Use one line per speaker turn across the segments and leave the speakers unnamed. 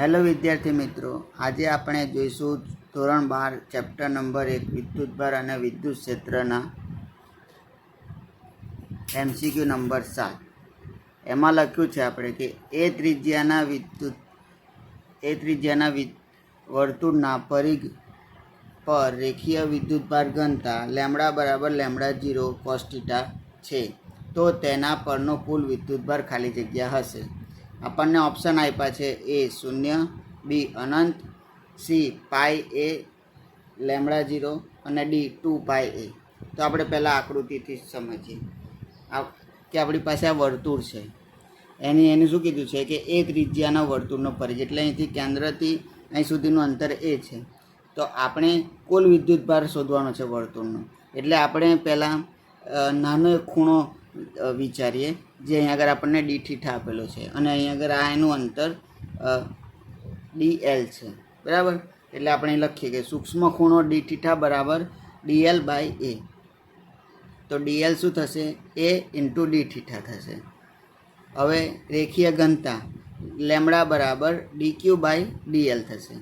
Hello વિદ્યાર્થી મિત્રો, આજે આપણે જોઈશું ધોરણ 12 ચેપ્ટર નંબર 1 વિદ્યુતભાર અને વિદ્યુત ક્ષેત્રના MCQ નંબર 7. એમાં લખ્યું છે આપણે કે એ ત્રિજ્યાના વર્તુળના પરિઘ પર રેખીય વિદ્યુતભાર ઘનતા લેમ્બડા બરાબર લેમ્બડા 0 cos θ છે, તો તેના પરનો કુલ વિદ્યુતભાર ખાલી જગ્યા હશે. આપણને ઓપ્શન આપ્યા છે એ 0, બી અનંત, સી પાઈ એ લેમ્બડા 0 અને ડી 2 પાઈ એ. તો આપણે પહેલાં આકૃતિથી સમજીએ કે આપણી પાસે આ વર્તુળ છે. એનું શું કીધું છે કે એ ત્રિજ્યાના વર્તુળનો પરિઘ, એટલે અહીંથી કેન્દ્રથી અહીં સુધીનું અંતર એ છે. તો આપણે કુલ વિદ્યુતભાર શોધવાનો છે વર્તુળનો. એટલે આપણે પહેલાં નાનો એક ખૂણો વિચારીએ, જે અહીં આગળ આપણને ડી થીટા આપેલો છે અને અહીં આગળ આ એનું અંતર DL છે, બરાબર. એટલે આપણે લખીએ કે સૂક્ષ્મ ખૂણો ડી થીટા બરાબર DL બાય એ. તો DL શું થશે? એ ઇન્ટુ ડી થીટા થશે. હવે રેખીય ઘનતા લેમ્બડા બરાબર DQ બાય DL થશે,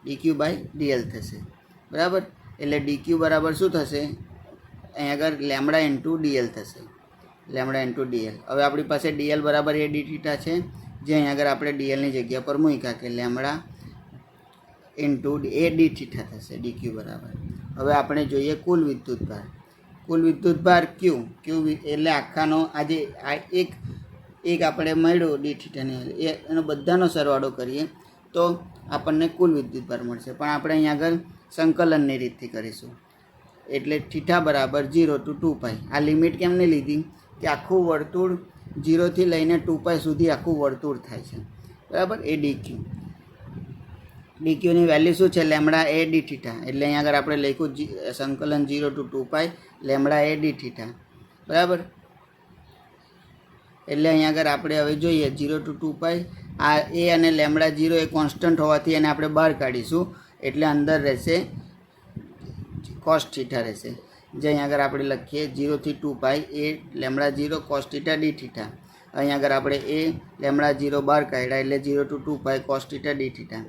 DQ બાય DL થશે, બરાબર. એટલે DQ બરાબર શું થશે? અહીં આગળ લેમ્બડા ઇન્ટુ DL થશે, લેમ્બડા ઇન્ટુ DL. હવે આપણી પાસે DL બરાબર એ ડી થીટા છે, જે અહીં આગળ આપણે DLની જગ્યા પર મૂક્યા કે લેમ્બડા ઇન્ટુ એ ડી થીટા થશે, DQ બરાબર. હવે આપણે જોઈએ કુલ વિદ્યુતભાર. કુલ વિદ્યુતભાર Q એટલે આખાનો આજે આ એક આપણે મળ્યો ડી થીટાને, એનો બધાનો સરવાળો કરીએ તો આપણને કુલ વિદ્યુતભાર મળશે. પણ આપણે અહીં આગળ સંકલનની રીતથી કરીશું. એટલે થીટા બરાબર 0 to 2 પાઈ. આ લિમિટ કેમને લીધી કે આખું વર્તુળ 0 થી લઈને 2 પાઈ સુધી આખું વર્તુળ થાય છે, બરાબર. એ ડીક્યુની વેલ્યુ શું છે? લેમ્બડા એ ડી થીટા. એટલે અહીં આગળ આપણે લખ્યું સંકલન 0 to 2 pi lambda A D theta, બરાબર. એટલે અહીં આગળ આપણે હવે જોઈએ 0 to 2 પાઈ. આ એ અને લેમ્બડા 0 એ કોન્સ્ટન્ટ હોવાથી એને આપણે બહાર કાઢીશું. એટલે અંદર રહેશે cos θ રહેશે, જે અહીં આગળ આપણે લખીએ 0 થી 2 પાઈ એ લેમ્બડા 0 cos θ ડી થીટા. અહીં આગળ આપણે એ લેમ્બડા 0 બહાર કાઢ્યા એટલે 0 to 2 pi cos θ D theta.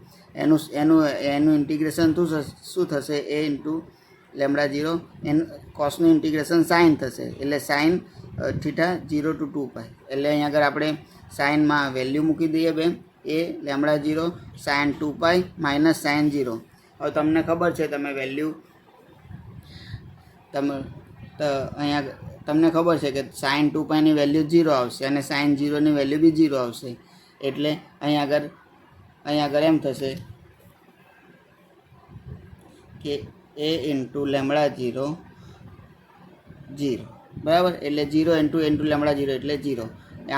એનું ઇન્ટિગ્રેશન શું થશે? એ ઇન્ટુ લેમ્બડા 0, એનું કોસનું ઇન્ટિગ્રેશન સાઇન થશે, એટલે સાઇન થીટા 0 to 2 પાઈ. એટલે અહીં આગળ આપણે સાઇનમાં વેલ્યુ મૂકી દઈએ બે, એ lambda 0 sine 2 pi minus sine 0. હવે તમને ખબર છે, તમે વેલ્યુ અહીંયા તમને ખબર છે કે સાઇન 2 પાઈની વેલ્યુ 0 આવશે અને સાઇન 0ની વેલ્યુ બી 0 આવશે. એટલે અહીં આગળ એમ થશે કે એ ઇન્ટુ લેમ્બડા 0 0, બરાબર. એટલે 0 ઇન્ટુ લેમ્બડા 0 એટલે 0.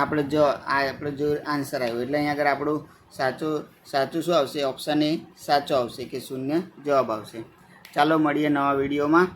આપણે જો આન્સર આવ્યો એટલે અહીં આગળ આપણું સાચું શું આવશે? ઓપ્શન એ સાચો આવશે કે 0 જવાબ આવશે. ચાલો મળીએ નવા વિડીયોમાં.